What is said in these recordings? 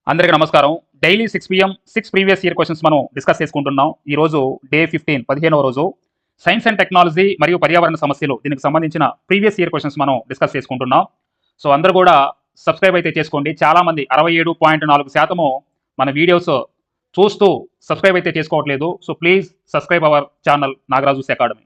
అందరికీ నమస్కారం. Daily 6 PM 6 previous year questions మనం డిస్కస్ చేసుకుంటున్నాం. ఈరోజు డే 15 15వ రోజు. సైన్స్ అండ్ టెక్నాలజీ మరియు పర్యావరణ సమస్యలు దీనికి సంబంధించిన ప్రీవియస్ ఇయర్ క్వెషన్స్ మనం డిస్కస్ చేసుకుంటున్నాం. సో అందరూ కూడా సబ్స్క్రైబ్ అయితే చేసుకోండి. చాలామంది 67.4% మన వీడియోస్ చూస్తూ సబ్స్క్రైబ్ అయితే చేసుకోవట్లేదు. So please subscribe our channel Nagaraju's academy.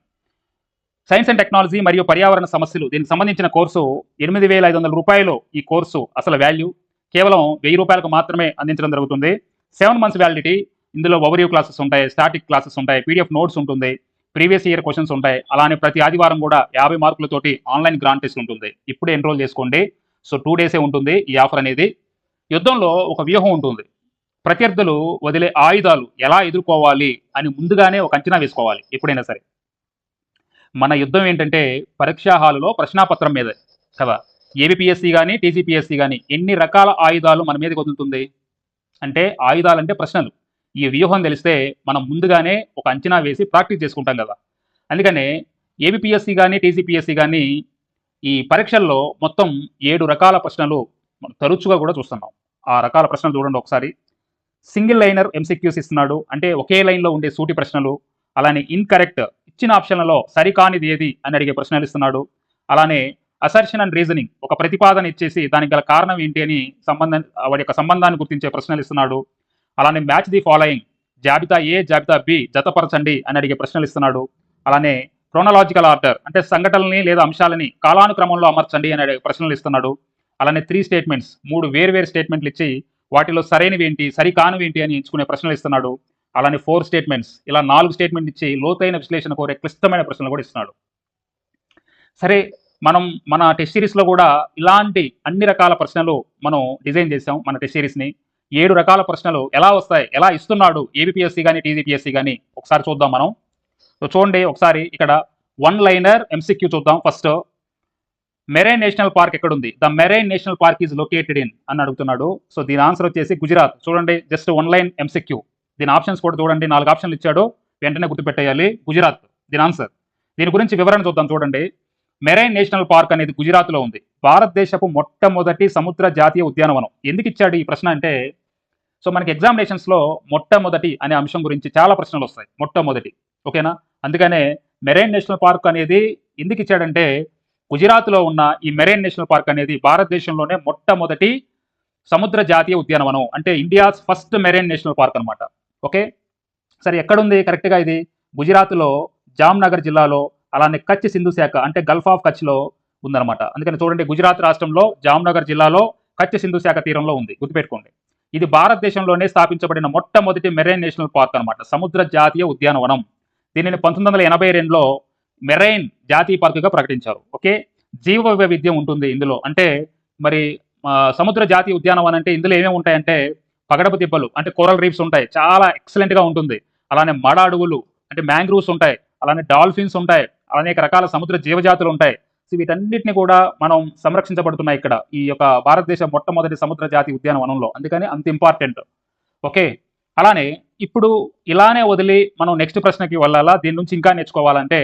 Science and technology మరియు పర్యావరణ సమస్యలు దీనికి సంబంధించిన కోర్సు 8,500 రూపాయలు. ఈ కోర్సు అసలు వాల్యూ కేవలం 1000 రూపాయలకు మాత్రమే అందించడం జరుగుతుంది. 7 మంత్స్ వ్యాలిడిటీ. ఇందులో ఓవర్వ్యూ క్లాసెస్ ఉంటాయి, స్టాటిక్ క్లాసెస్ ఉంటాయి, పీడిఎఫ్ నోట్స్ ఉంటుంది, ప్రీవియస్ ఇయర్ క్వశ్చన్స్ ఉంటాయి. అలానే ప్రతి ఆదివారం కూడా 50 మార్కులతోటి ఆన్లైన్ గ్రాండ్ టెస్ట్ ఉంటుంది. ఇప్పుడే ఎన్రోల్ చేసుకోండి. సో 2 డేసే ఉంటుంది ఈ ఆఫర్ అనేది. యుద్ధంలో ఒక వ్యూహం ఉంటుంది. ప్రత్యర్థులు వదిలే ఆయుధాలు ఎలా ఎదుర్కోవాలి అని ముందుగానే ఒక అంచనా వేసుకోవాలి ఎప్పుడైనా సరే. మన యుద్ధం ఏంటంటే పరీక్షా హాలులో ప్రశ్నాపత్రం మీద కదా. ఏబిపిఎస్సి కానీ టీజీపీఎస్సి కానీ ఎన్ని రకాల ఆయుధాలు మన మీదకి వదులుతుంది అంటే, ఆయుధాలంటే ప్రశ్నలు. ఈ వ్యూహం తెలిస్తే మనం ముందుగానే ఒక అంచనా వేసి ప్రాక్టీస్ చేసుకుంటాం కదా. అందుకనే ఏబిపిఎస్సి కానీ టీజీపీఎస్సి కానీ ఈ పరీక్షల్లో మొత్తం 7 రకాల ప్రశ్నలు మనం తరచుగా కూడా చూస్తున్నాం. ఆ రకాల ప్రశ్నలు చూడండి ఒకసారి. సింగిల్ లైనర్ ఎంసీక్యూస్ ఇస్తున్నాడు, అంటే ఒకే లైన్లో ఉండే సూటి ప్రశ్నలు. అలానే ఇన్కరెక్ట్, ఇచ్చిన ఆప్షన్లలో సరికానిది ఏది అని అడిగే ప్రశ్నలు ఇస్తున్నాడు. అలానే అసర్షన్ అండ్ రీజనింగ్, ఒక ప్రతిపాదన ఇచ్చేసి దానికి గల కారణం ఏంటి అని వాడి యొక్క సంబంధాన్ని గుర్తించే ప్రశ్నలు ఇస్తున్నాడు. అలానే మ్యాచ్ ది ఫాలోయింగ్, జాబితా ఏ జాబితా బి జతపరచండి అని అడిగే ప్రశ్నలు ఇస్తున్నాడు. అలానే క్రోనలాజికల్ ఆర్డర్, అంటే సంఘటనల్ని లేదా అంశాలని కాలానుక్రమంలో అమర్చండి అని అడిగే ప్రశ్నలు ఇస్తున్నాడు. అలానే 3 స్టేట్మెంట్స్, 3 వేరు స్టేట్మెంట్లు ఇచ్చి వాటిలో సరైనవి ఏంటి సరికానివి ఏంటి అని ఎంచుకునే ప్రశ్నలు ఇస్తున్నాడు. అలానే 4 స్టేట్మెంట్స్, ఇలా 4 స్టేట్మెంట్ ఇచ్చి లోతైన విశ్లేషణ కోరే క్లిష్టమైన ప్రశ్నలు కూడా ఇస్తున్నాడు. సరే, మనం మన టెస్ట్ సిరీస్లో కూడా ఇలాంటి అన్ని రకాల ప్రశ్నలు మనం డిజైన్ చేసాం. మన టెస్ట్ సిరీస్ని 7 రకాల ప్రశ్నలు ఎలా వస్తాయి, ఎలా ఇస్తున్నాడు ఏబిపిఎస్సి కానీ టీజీపీఎస్సి కానీ ఒకసారి చూద్దాం మనం. సో చూడండి ఒకసారి ఇక్కడ 1 లైనర్ ఎంసీక్యూ చూద్దాం. ఫస్ట్, మెరైన్ నేషనల్ పార్క్ ఎక్కడుంది? The marine national park is located in అని అడుగుతున్నాడు. సో దీని ఆన్సర్ వచ్చేసి గుజరాత్. చూడండి, జస్ట్ 1 లైన్ ఎంసీక్యూ. దీని ఆప్షన్స్ కూడా చూడండి, 4 ఆప్షన్లు ఇచ్చాడు, వెంటనే గుర్తుపెట్టేయాలి. గుజరాత్ దీని ఆన్సర్. దీని గురించి వివరణ చూద్దాం. చూడండి, మెరైన్ నేషనల్ పార్క్ అనేది గుజరాత్లో ఉంది. భారతదేశపు మొట్టమొదటి సముద్ర జాతీయ ఉద్యానవనం. ఎందుకు ఇచ్చాడు ఈ ప్రశ్న అంటే, సో మనకి ఎగ్జామినేషన్స్లో మొట్టమొదటి అనే అంశం గురించి చాలా ప్రశ్నలు వస్తాయి. మొట్టమొదటి, ఓకేనా? అందుకనే మెరైన్ నేషనల్ పార్క్ అనేది ఎందుకు ఇచ్చాడంటే, గుజరాత్లో ఉన్న ఈ మెరైన్ నేషనల్ పార్క్ అనేది భారతదేశంలోనే మొట్టమొదటి సముద్ర జాతీయ ఉద్యానవనం, అంటే India's first marine national park అనమాట. ఓకే, సరే ఎక్కడుంది కరెక్ట్గా? ఇది గుజరాత్లో జామ్నగర్ జిల్లాలో, అలానే కచ్ సింధు శాఖ అంటే గల్ఫ్ ఆఫ్ కచ్లో ఉందన్నమాట. అందుకని చూడండి, గుజరాత్ రాష్ట్రంలో జామ్నగర్ జిల్లాలో కచ్ సింధు శాఖ తీరంలో ఉంది, గుర్తుపెట్టుకోండి. ఇది భారతదేశంలోనే స్థాపించబడిన మొట్టమొదటి మెరైన్ నేషనల్ పార్క్ అనమాట, సముద్ర జాతీయ ఉద్యానవనం. దీనిని 1982లో మెరైన్ జాతీయ పార్కుగా ప్రకటించారు. ఓకే, జీవ వైవిధ్యం ఉంటుంది ఇందులో. అంటే మరి సముద్ర జాతీయ ఉద్యానవనం అంటే ఇందులో ఏమేమి ఉంటాయంటే, పగడపు తిప్పలు అంటే కోరల్ రీఫ్స్ ఉంటాయి, చాలా ఎక్సలెంట్గా ఉంటుంది. అలానే మడ అడవులు అంటే మ్యాంగ్రూవ్స్ ఉంటాయి, అలానే డాల్ఫిన్స్ ఉంటాయి, అనేక రకాల సముద్ర జీవజాతులు ఉంటాయి. సో వీటన్నిటిని కూడా మనం సంరక్షించబడుతున్నాయి ఇక్కడ ఈ యొక్క భారతదేశ మొట్టమొదటి సముద్ర జాతీయ ఉద్యానవనంలో. అందుకని అంత ఇంపార్టెంట్. ఓకే, అలానే ఇప్పుడు ఇలానే వదిలి మనం నెక్స్ట్ ప్రశ్నకి వెళ్ళాలా, దీని నుంచి ఇంకా నేర్చుకోవాలంటే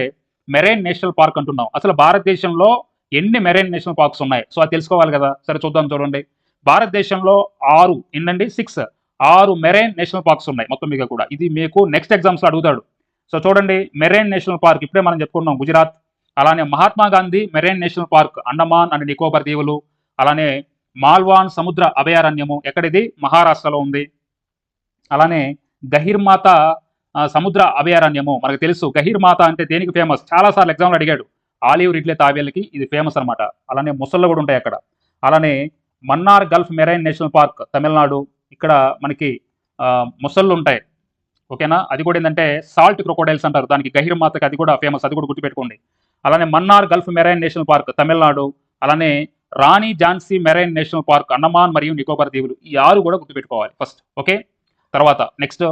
మెరైన్ నేషనల్ పార్క్ అంటున్నాం. అసలు భారతదేశంలో ఎన్ని మెరైన్ నేషనల్ పార్క్స్ ఉన్నాయి? సో అది తెలుసుకోవాలి కదా. సరే చూద్దాం. చూడండి, భారతదేశంలో 6 ఏంటండి 6 మెరైన్ నేషనల్ పార్క్స్ ఉన్నాయి మొత్తం మీద కూడా. ఇది మీకు నెక్స్ట్ ఎగ్జామ్స్లో అడుగుతాడు. సో చూడండి, మెరైన్ నేషనల్ పార్క్ ఇప్పుడే మనం చెప్పుకున్నాం గుజరాత్. అలానే Mahatma Gandhi marine national park Andaman and Nicobar దీవులు. అలానే మాల్వాన్ సముద్ర అభయారణ్యము ఎక్కడిది? మహారాష్ట్రలో ఉంది. అలానే గహిర్మాత సముద్ర అభయారణ్యము మనకు తెలుసు. గహిర్మాత అంటే దేనికి ఫేమస్? చాలాసార్లు ఎగ్జామ్లో అడిగాడు. ఆలివ్ రిడ్లే తాబేళ్ళకి ఇది ఫేమస్ అనమాట. అలానే ముసళ్ళు కూడా ఉంటాయి అక్కడ. అలానే Mannar Gulf marine national park Tamil Nadu. ఇక్కడ మనకి ముసళ్ళు ఉంటాయి, ఓకేనా? అది కూడా ఏంటంటే సాల్ట్ క్రొకోడైల్స్ అంటారు దానికి, గహిర్మాతకి అది కూడా ఫేమస్, అది కూడా గుర్తుపెట్టుకోండి. అలానే Mannar Gulf marine national park Tamilnadu. అలానే Rani Jhansi marine national park Andaman మరియు నికోబార్ దీవులు. ఈ 6 కూడా గుర్తుపెట్టుకోవాలి ఫస్ట్. ఓకే, తర్వాత నెక్స్ట్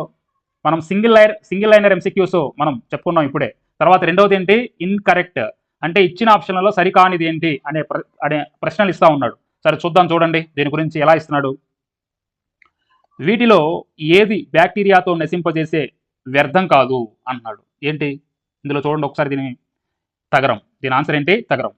మనం సింగిల్ లైనర్ ఎంసీక్యూస్ మనం చెప్పుకున్నాం ఇప్పుడే. తర్వాత రెండవది ఏంటి? ఇన్కరెక్ట్, అంటే ఇచ్చిన ఆప్షన్లలో సరికానిది ఏంటి అనే ప్రశ్నలు ఇస్తా ఉన్నాడు. సరే చూద్దాం. చూడండి దీని గురించి ఎలా ఇస్తున్నాడు. వీటిలో ఏది బ్యాక్టీరియాతో నశింపజేసే వ్యర్థం కాదు అన్నాడు. ఏంటి ఇందులో? చూడండి ఒకసారి దీని తగరం. దీని ఆన్సర్ ఏంటి? తగరం.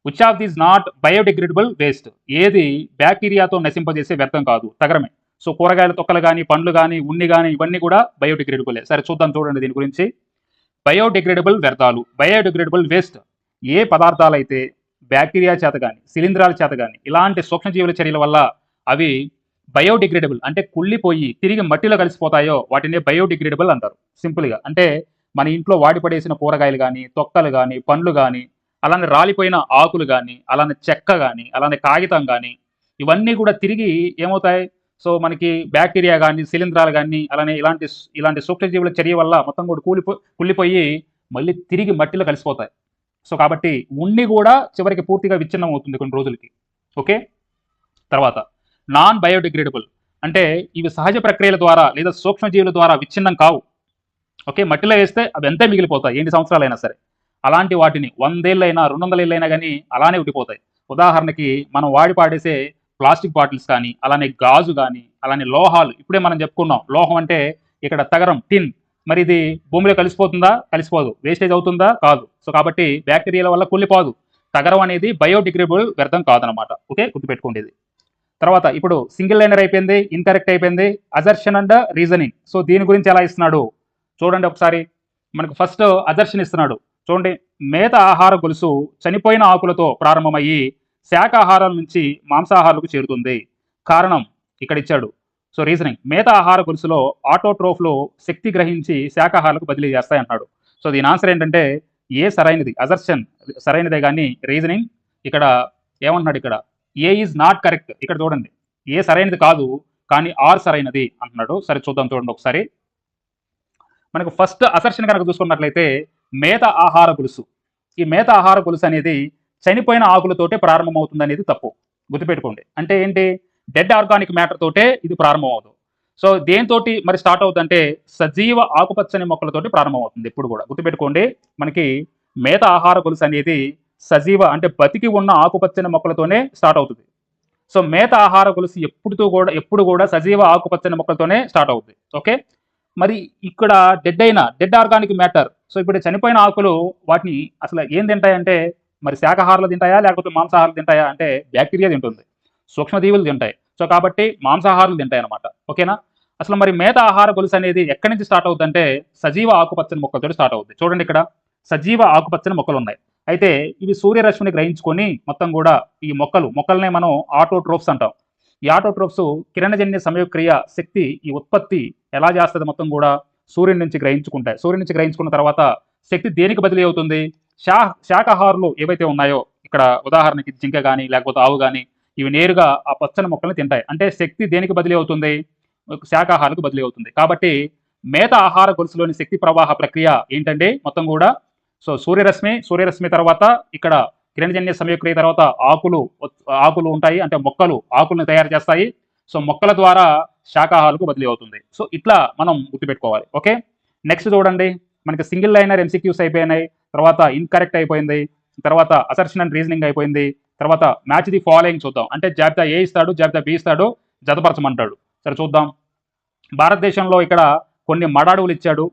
Which of these not biodegradable waste, ఏది బ్యాక్టీరియాతో నశింపజేసే వ్యర్థం కాదు, తగరమే. సో కూరగాయల తొక్కలు కానీ, పండ్లు కానీ, ఉన్ని కానీ, ఇవన్నీ కూడా బయోడిగ్రేడబులే. సరే చూద్దాం చూడండి దీని గురించి. బయోడిగ్రేడబుల్ వ్యర్థాలు, బయోడిగ్రేడబుల్ వేస్ట్ ఏ పదార్థాలు అయితే బ్యాక్టీరియా చేత కానీ, శిలీంధ్రాల చేత కానీ, ఇలాంటి సూక్ష్మజీవుల చర్యల వల్ల అవి బయోడిగ్రేడబుల్ అంటే కుళ్ళిపోయి తిరిగి మట్టిలో కలిసిపోతాయో వాటిని బయోడిగ్రేడబుల్ అంటారు. సింపుల్గా అంటే మన ఇంట్లో వాడిపడేసిన కూరగాయలు కానీ, తొక్కలు కానీ, పండ్లు కానీ, అలానే రాలిపోయిన ఆకులు కానీ, అలానే చెక్క కానీ, అలానే కాగితం కానీ, ఇవన్నీ కూడా తిరిగి ఏమవుతాయి, సో మనకి బ్యాక్టీరియా కానీ, శిలీంధ్రాలు కానీ, అలానే ఇలాంటి సూక్ష్మజీవుల చర్య వల్ల మొత్తం కూడా కుళ్ళిపోయి మళ్ళీ తిరిగి మట్టిలో కలిసిపోతాయి. సో కాబట్టి ఉన్ని కూడా చివరికి పూర్తిగా విచ్ఛిన్నం అవుతుంది కొన్ని రోజులకి. ఓకే, తర్వాత నాన్ బయోడిగ్రేడబుల్ అంటే ఇవి సహజ ప్రక్రియల ద్వారా లేదా సూక్ష్మజీవుల ద్వారా విచ్ఛిన్నం కావు. ఓకే, మట్టిలో వేస్తే అవి ఎంతే మిగిలిపోతాయి ఎన్ని సంవత్సరాలైనా సరే. అలాంటి వాటిని 100 ఏళ్ళైనా 200 ఏళ్ళైనా కానీ అలానే ఉండిపోతాయి. ఉదాహరణకి మనం వాడి పాడేసే ప్లాస్టిక్ బాటిల్స్ కానీ, అలానే గాజు కానీ, అలానే లోహాలు, ఇప్పుడే మనం చెప్పుకున్నాం లోహం అంటే ఇక్కడ తగరం, టిన్. మరి ఇది భూమిలో కలిసిపోతుందా? కలిసిపోదు. వేస్టేజ్ అవుతుందా? కాదు. సో కాబట్టి బ్యాక్టీరియాల వల్ల కుళ్ళిపోదు. తగరం అనేది బయోడిగ్రేడబుల్ వ్యర్థం కాదనమాట. ఓకే, గుర్తుపెట్టుకోండి ఇది. తర్వాత ఇప్పుడు సింగిల్ లైనర్ అయిపోయింది, ఇన్కరెక్ట్ అయిపోయింది, అజర్షన్ అండ్ రీజనింగ్. సో దీని గురించి ఎలా ఇస్తున్నాడు చూడండి ఒకసారి. మనకు ఫస్ట్ అజర్షన్ ఇస్తున్నాడు చూడండి. మేత ఆహార గొలుసు చనిపోయిన ఆకులతో ప్రారంభమయ్యి శాకాహారాల నుంచి మాంసాహారాలకు చేరుతుంది. కారణం ఇక్కడ ఇచ్చాడు. సో రీజనింగ్, మేత ఆహార గొలుసులో ఆటోట్రోఫ్లు శక్తి గ్రహించి శాకాహారాలకు బదిలీ చేస్తాయి అన్నాడు. సో దీని ఆన్సర్ ఏంటంటే ఏ సరైనది, అజర్షన్ సరైనదే కానీ రీజనింగ్ ఇక్కడ ఏమంటున్నాడు, ఇక్కడ ఏ ఈజ్ నాట్ కరెక్ట్. ఇక్కడ చూడండి ఏ సరైనది కాదు కానీ ఆర్ సరైనది అంటున్నాడు. సరే చూద్దాం చూడండి ఒకసారి. మనకు ఫస్ట్ అసర్షన్ కనుక చూసుకున్నట్లయితే మేత ఆహార గొలుసు, ఈ మేత ఆహార గొలుసు అనేది చనిపోయిన ఆకులతోటే ప్రారంభమవుతుంది అనేది తప్పు. గుర్తుపెట్టుకోండి. అంటే ఏంటి, డెడ్ ఆర్గానిక్ మ్యాటర్ తోటే ఇది ప్రారంభం అవుతుంది. సో దేనితోటి మరి స్టార్ట్ అవుతుందంటే సజీవ ఆకుపచ్చని మొక్కలతోటి ప్రారంభమవుతుంది. ఇప్పుడు కూడా గుర్తుపెట్టుకోండి, మనకి మేత ఆహార గొలుసు అనేది సజీవ అంటే బతికి ఉన్న ఆకుపచ్చని మొక్కలతోనే స్టార్ట్ అవుతుంది. సో మేత ఆహార గొలుసు ఎప్పుడు కూడా సజీవ ఆకుపచ్చని మొక్కలతోనే స్టార్ట్ అవుతుంది. ఓకే, మరి ఇక్కడ డెడ్ ఆర్గానిక్ మ్యాటర్. సో ఇప్పుడు చనిపోయిన ఆకులు వాటిని అసలు ఏం తింటాయంటే మరి శాకాహారాలు తింటాయా లేకపోతే మాంసాహారాలు తింటాయా అంటే బ్యాక్టీరియా తింటుంది, సూక్ష్మజీవులు తింటాయి. సో కాబట్టి మాంసాహారాలు తింటాయి అనమాట. ఓకేనా. అసలు మరి మేత ఆహార గొలుసు అనేది ఎక్కడి నుంచి స్టార్ట్ అవుతుందంటే సజీవ ఆకుపచ్చని మొక్కలతో స్టార్ట్ అవుతుంది. చూడండి ఇక్కడ సజీవ ఆకుపచ్చని మొక్కలు ఉన్నాయి. అయితే ఇవి సూర్యరశ్మిని గ్రహించుకొని మొత్తం కూడా ఈ మొక్కలనే మనం ఆటోట్రోఫ్స్ అంటాం. ఈ ఆటోట్రోఫ్స్ కిరణజన్య సంయోగక్రియ శక్తి ఈ ఉత్పత్తి ఎలా చేస్తుంది మొత్తం కూడా సూర్యుడి నుంచి గ్రహించుకుంటాయి. సూర్యుడి నుంచి గ్రహించుకున్న తర్వాత శక్తి దేనికి బదిలీ అవుతుంది, శాకాహారులు ఏవైతే ఉన్నాయో ఇక్కడ ఉదాహరణకి జింక కానీ లేకపోతే ఆవు కానీ ఇవి నేరుగా ఆ పచ్చని మొక్కల్ని తింటాయి. అంటే శక్తి దేనికి బదిలీ అవుతుంది, శాకాహారాలకు బదిలీ అవుతుంది. కాబట్టి మేత ఆహార గొలుసులోని శక్తి ప్రవాహ ప్రక్రియ ఏంటంటే మొత్తం కూడా సో సూర్యరశ్మి తర్వాత ఇక్కడ కిరణజన్య సంయోగక్రియ తర్వాత ఆకులు ఉంటాయి, అంటే మొక్కలు ఆకులను తయారు చేస్తాయి. సో మొక్కల ద్వారా శాకాహారాలకు బదిలీ అవుతుంది. సో ఇట్లా మనం గుర్తుపెట్టుకోవాలి. ఓకే, నెక్స్ట్ చూడండి, మనకి సింగిల్ లైనర్ ఎంసీక్యూస్ అయిపోయినాయి, తర్వాత ఇన్కరెక్ట్ అయిపోయింది, తర్వాత అసర్షన్ అండ్ రీజనింగ్ అయిపోయింది, తర్వాత మ్యాచ్ ది ఫాలోయింగ్ చూద్దాం. అంటే జాబితా ఏ ఇస్తాడు, జాబితా బి ఇస్తాడు, జతపరచమంటాడు. సరే చూద్దాం. భారతదేశంలో ఇక్కడ కొన్ని మడాడువులు ఇచ్చాడు,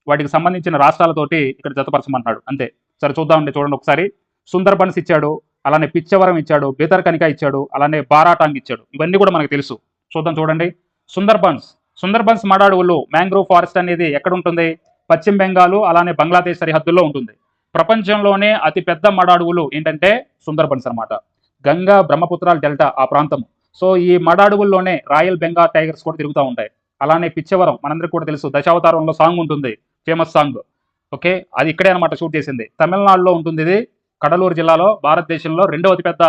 వాటికి సంబంధించిన రాష్ట్రాలతోటి ఇక్కడ జతపరచమంటాడు అంతే. సరే చూద్దామండి, చూడండి ఒకసారి. సుందర్బన్స్ ఇచ్చాడు, అలానే పిచ్చవరం ఇచ్చాడు, బేతర్కనిక ఇచ్చాడు, అలానే బారాటాంగ్ ఇచ్చాడు. ఇవన్నీ కూడా మనకు తెలుసు. చూద్దాం చూడండి. సుందర్బన్స్ మడాడువులు మ్యాంగ్రోవ్ ఫారెస్ట్ అనేది ఎక్కడ ఉంటుంది, పశ్చిమ బెంగాల్ అలానే బంగ్లాదేశ్ సరిహద్దుల్లో ఉంటుంది. ప్రపంచంలోనే అతి పెద్ద మడాడువులు ఏంటంటే సుందర్బన్స్ అనమాట. గంగా బ్రహ్మపుత్రాల డెల్టా ఆ ప్రాంతం. సో ఈ మడాడువుల్లోనే రాయల్ బెంగాల్ టైగర్స్ కూడా తిరుగుతూ ఉంటాయి. అలానే పిచ్చవరం మనందరికీ కూడా తెలుసు, దశావతారంలో సాంగ్ ఉంటుంది, ఫేమస్ సాంగ్. ఓకే, అది ఇక్కడే అనమాట షూట్ చేసింది. తమిళనాడులో ఉంటుంది ఇది, కడలూరు జిల్లాలో, భారతదేశంలో 2వ అతిపెద్ద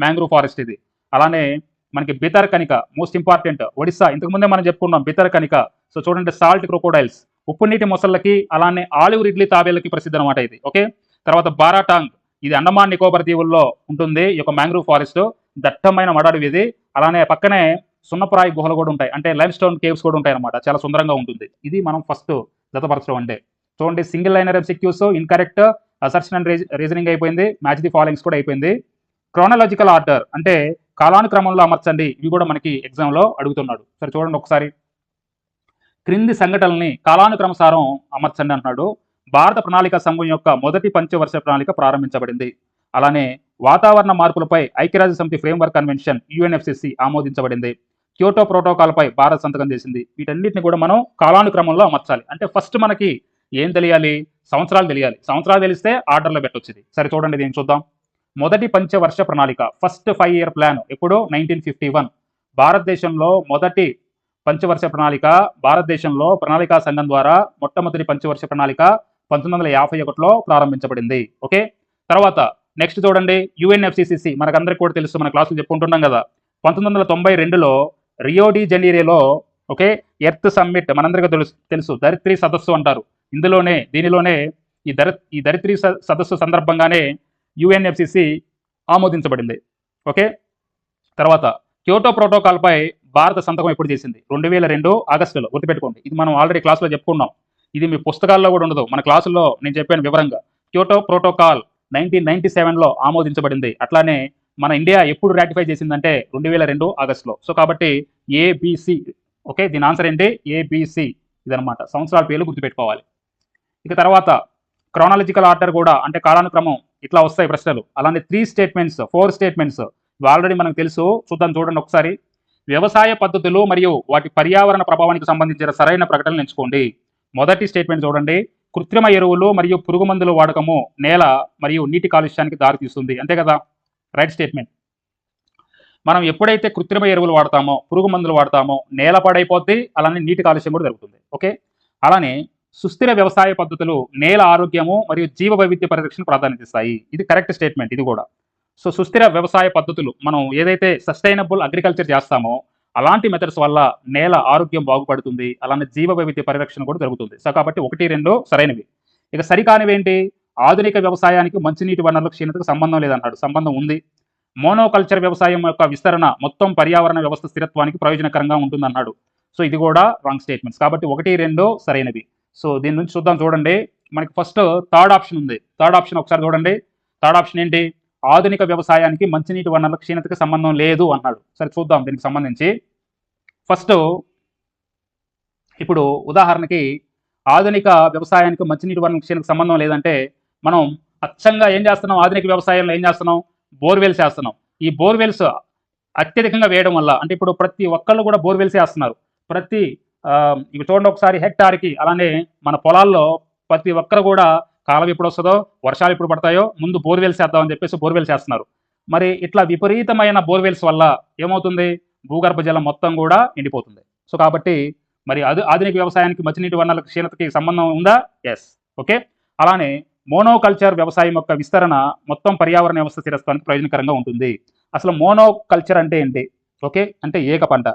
మ్యాంగ్రూవ్ ఫారెస్ట్ ఇది. అలానే మనకి బితర్కనిక మోస్ట్ ఇంపార్టెంట్, ఒడిస్సా ఇంతకుముందే మనం చెప్పుకున్నాం బితర్కనిక. సో చూడండి, సాల్ట్ క్రొకోడైల్స్ ఉప్పు నీటి మొసళ్ళకి అలానే ఆలివ్ రిడ్లీ తాబేలకి ప్రసిద్ధి అనమాట ఇది. ఓకే, తర్వాత బారాటాంగ్ ఇది అండమాన్ నికోబార్ దీవుల్లో ఉంటుంది ఈ యొక్క మ్యాంగ్రూవ్ ఫారెస్ట్. దట్టమైన మడాడివి ఇది. అలానే పక్కనే సున్నప్రాయి గుహలు కూడా ఉంటాయి, అంటే లైమ్ స్టోన్ కేవ్స్ కూడా ఉంటాయి అనమాట. చాలా సుందరంగా ఉంటుంది. ఇది మనం ఫస్ట్ జతపరచడం అంటే. చూడండి, single liner MCQs incorrect, assertion and reasoning అయిపోయింది, మ్యాచ్ ది ఫాలోయింగ్స్ కూడా అయిపోయింది. క్రోనలాజికల్ ఆర్డర్ అంటే కాలానుక్రమంలో అమర్చండి, ఇవి కూడా మనకి ఎగ్జామ్లో అడుగుతున్నాడు. సరే చూడండి ఒకసారి. క్రింది సంఘటనల్ని కాలానుక్రమసారం అమర్చండి అంటున్నాడు. భారత ప్రణాళిక సంఘం యొక్క మొదటి పంచవర్ష ప్రణాళిక ప్రారంభించబడింది. అలానే వాతావరణ మార్పులపై ఐక్యరాజ్య సమితి ఫ్రేమ్వర్క్ కన్వెన్షన్ యుఎన్ఎఫ్సిసి ఆమోదించబడింది. క్యోటో ప్రోటోకాల్పై భారత్ సంతకం చేసింది. వీటన్నిటిని కూడా మనం కాలానుక్రమంలో అమర్చాలి. అంటే ఫస్ట్ మనకి ఏం తెలియాలి? సంవత్సరాలు తెలియాలి. సంవత్సరాలు తెలిస్తే ఆర్డర్లో పెట్టొచ్చింది. సరే చూడండి, దీన్ని చూద్దాం. మొదటి పంచవర్ష ప్రణాళిక, ఫస్ట్ 5 year ప్లాన్ ఎప్పుడు? 1951. భారతదేశంలో మొదటి పంచవర్ష ప్రణాళిక, భారతదేశంలో ప్రణాళికా సంఘం ద్వారా మొట్టమొదటి పంచవర్ష ప్రణాళిక 1951లో ప్రారంభించబడింది. ఓకే, తర్వాత నెక్స్ట్ చూడండి, యుఎన్ఎఫ్సిసిసి మనకందరికి కూడా తెలుసు, మన క్లాసులు చెప్పుకుంటున్నాం కదా. 1992లో రియో డి జనీరోలో ఓకే ఎర్త్ సమ్మిట్ మనందరికీ తెలుసు ధరిత్రి సదస్సు అంటారు. దీనిలోనే ఈ ధరిత్రి సదస్సు సందర్భంగానే యుఎన్ఎఫ్సిసి ఆమోదించబడింది. ఓకే, తర్వాత క్యోటో ప్రోటోకాల్పై భారత సంతకం ఎప్పుడు చేసింది? 2002 ఆగస్టులో. గుర్తుపెట్టుకోండి, ఇది మనం ఆల్రెడీ క్లాసులో చెప్పుకున్నాం. ఇది మీ పుస్తకాల్లో కూడా ఉండదు, మన క్లాసుల్లో నేను చెప్పాను వివరంగా. క్యోటో ప్రోటోకాల్ 1997లో ఆమోదించబడింది. అట్లానే మన ఇండియా ఎప్పుడు రాటిఫై చేసిందంటే 2002 ఆగస్టులో. సో కాబట్టి ఏబిసి. ఓకే, దీని ఆన్సర్ ఏంటి? ఏబిసి. ఇదనమాట, సంవత్సరాల పేర్లు గుర్తుపెట్టుకోవాలి. ఇక తర్వాత క్రానాలజికల్ ఆర్డర్ కూడా, అంటే కాలానుక్రమం ఇట్లా వస్తాయి ప్రశ్నలు. అలానే 4 స్టేట్మెంట్స్ ఆల్రెడీ మనకు తెలుసు. చూడండి ఒకసారి. వ్యవసాయ పద్ధతులు మరియు వాటి పర్యావరణ ప్రభావానికి సంబంధించిన సరైన ప్రకటనలు ఎంచుకోండి. మొదటి స్టేట్మెంట్ చూడండి, కృత్రిమ ఎరువులు మరియు పురుగు మందుల వాడకము నేల మరియు నీటి కాలుష్యానికి దారితీస్తుంది. అంతే కదా, రైట్ స్టేట్మెంట్. మనం ఎప్పుడైతే కృత్రిమ ఎరువులు వాడతామో, పురుగు మందులు వాడతామో నేల పాడైపోద్ది, అలానే నీటి కాలుష్యం కూడా జరుగుతుంది. ఓకే, అలానే సుస్థిర వ్యవసాయ పద్ధతులు నేల ఆరోగ్యము మరియు జీవ వైవిధ్య పరిరక్షణ ప్రాధాన్యత ఇస్తాయి. ఇది కరెక్ట్ స్టేట్మెంట్ ఇది కూడా. సో సుస్థిర వ్యవసాయ పద్ధతులు, మనం ఏదైతే సస్టైనబుల్ అగ్రికల్చర్ చేస్తామో అలాంటి మెథడ్స్ వల్ల నేల ఆరోగ్యం బాగుపడుతుంది, అలానే జీవ వైవిధ్య పరిరక్షణ కూడా జరుగుతుంది. సో కాబట్టి 1, 2 సరైనవి. ఇక సరికానివేంటి? ఆధునిక వ్యవసాయానికి మంచినీటి వనరుల క్షీణతకు సంబంధం లేదన్నాడు. సంబంధం ఉంది. మోనోకల్చర్ వ్యవసాయం యొక్క విస్తరణ మొత్తం పర్యావరణ వ్యవస్థ స్థిరత్వానికి ప్రయోజనకరంగా ఉంటుందన్నాడు. సో ఇది కూడా రాంగ్ స్టేట్మెంట్స్. కాబట్టి 1, 2 సరైనవి. సో దీని నుంచి చూడండి. మనకి ఫస్ట్ థర్డ్ ఆప్షన్ ఉంది. థర్డ్ ఆప్షన్ ఒకసారి చూడండి. థర్డ్ ఆప్షన్ ఏంటి? ఆధునిక వ్యవసాయానికి మంచినీటి వనరుల క్షీణతకి సంబంధం లేదు అన్నాడు. సరే చూద్దాం దీనికి సంబంధించి. ఫస్ట్ ఇప్పుడు ఉదాహరణకి ఆధునిక వ్యవసాయానికి మంచినీటి వనరుల క్షీణతకు సంబంధం లేదంటే మనం అచ్చంగా ఏం చేస్తున్నాం? ఆధునిక వ్యవసాయంలో ఏం చేస్తున్నాం? బోర్వెల్స్ వేస్తున్నాం. ఈ బోర్వెల్స్ అత్యధికంగా వేయడం వల్ల, అంటే ఇప్పుడు ప్రతి ఒక్కళ్ళు కూడా బోర్వెల్స్ వేస్తున్నారు. ఇవి చూడండి ఒకసారి, హెక్టార్కి. అలానే మన పొలాల్లో ప్రతి ఒక్కరు కూడా కాలం ఎప్పుడు వస్తుందో, వర్షాలు ఎప్పుడు పడతాయో ముందు బోర్వెల్స్ వేద్దామని చెప్పేసి బోర్వెల్స్ వేస్తున్నారు. మరి ఇట్లా విపరీతమైన బోర్వెల్స్ వల్ల ఏమవుతుంది? భూగర్భ జలం మొత్తం కూడా ఎండిపోతుంది. సో కాబట్టి మరి ఆధునిక వ్యవసాయానికి మంచినీటి వనరుల క్షీణతకి సంబంధం ఉందా? ఎస్. ఓకే, అలానే మోనోకల్చర్ వ్యవసాయం యొక్క విస్తరణ మొత్తం పర్యావరణ వ్యవస్థ స్థిరత్వానికి ప్రయోజనకరంగా ఉంటుంది. అసలు మోనోకల్చర్ అంటే ఏంటి? ఓకే, అంటే ఏక పంట.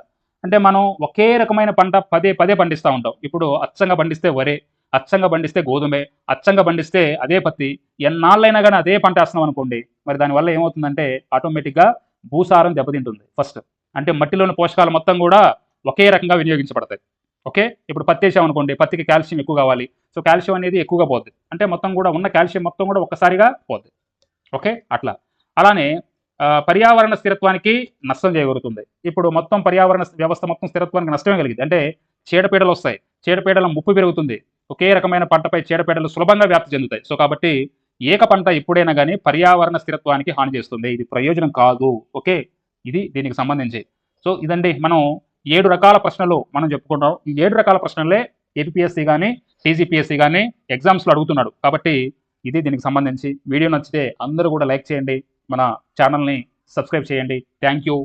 అంటే మనం ఒకే రకమైన పంట పదే పండిస్తూ ఉంటాం. ఇప్పుడు అచ్చంగా పండిస్తే వరే, అచ్చంగా పండిస్తే గోధుమే, అచ్చంగా పండిస్తే అదే పత్తి. ఎన్నాళ్ళైనా కానీ అదే పంట వేస్తున్నాం అనుకోండి, మరి దానివల్ల ఏమవుతుందంటే ఆటోమేటిక్గా భూసారం దెబ్బతింటుంది. ఫస్ట్ అంటే మట్టిలోని పోషకాలు మొత్తం కూడా ఒకే రకంగా వినియోగించబడతాయి. ఓకే, ఇప్పుడు పత్తి వేసామనుకోండి, పత్తికి కాల్షియం ఎక్కువ కావాలి. సో కాల్షియం అనేది ఎక్కువగా పోద్ది, అంటే మొత్తం కూడా ఉన్న కాల్షియం మొత్తం కూడా ఒక్కసారిగా పోద్ది. ఓకే, అట్లా. అలానే పర్యావరణ స్థిరత్వానికి నష్టం చేకూరుతుంది. ఇప్పుడు మొత్తం పర్యావరణ వ్యవస్థ మొత్తం స్థిరత్వానికి నష్టమే కలిగింది. అంటే చీడపీడలు వస్తాయి, చీడపీడల ముప్పు పెరుగుతుంది. ఒకే రకమైన పంటపై చీడపీడలు సులభంగా వ్యాప్తి చెందుతాయి. సో కాబట్టి ఏక పంట ఎప్పుడైనా కానీ పర్యావరణ స్థిరత్వానికి హాని చేస్తుంది, ఇది ప్రయోజనం కాదు. ఓకే, ఇది దీనికి సంబంధించి. సో ఇదండి, మనం 7 రకాల ప్రశ్నలు మనం చెప్పుకుంటాం. ఈ 7 రకాల ప్రశ్నలే ఏపీఎస్సీ కానీ టీజీపీఎస్సీ కానీ ఎగ్జామ్స్లో అడుగుతున్నాడు. కాబట్టి ఇది దీనికి సంబంధించి. వీడియో నచ్చితే అందరూ కూడా లైక్ చేయండి, మన ఛానల్ని సబ్స్క్రైబ్ చేయండి. Thank you.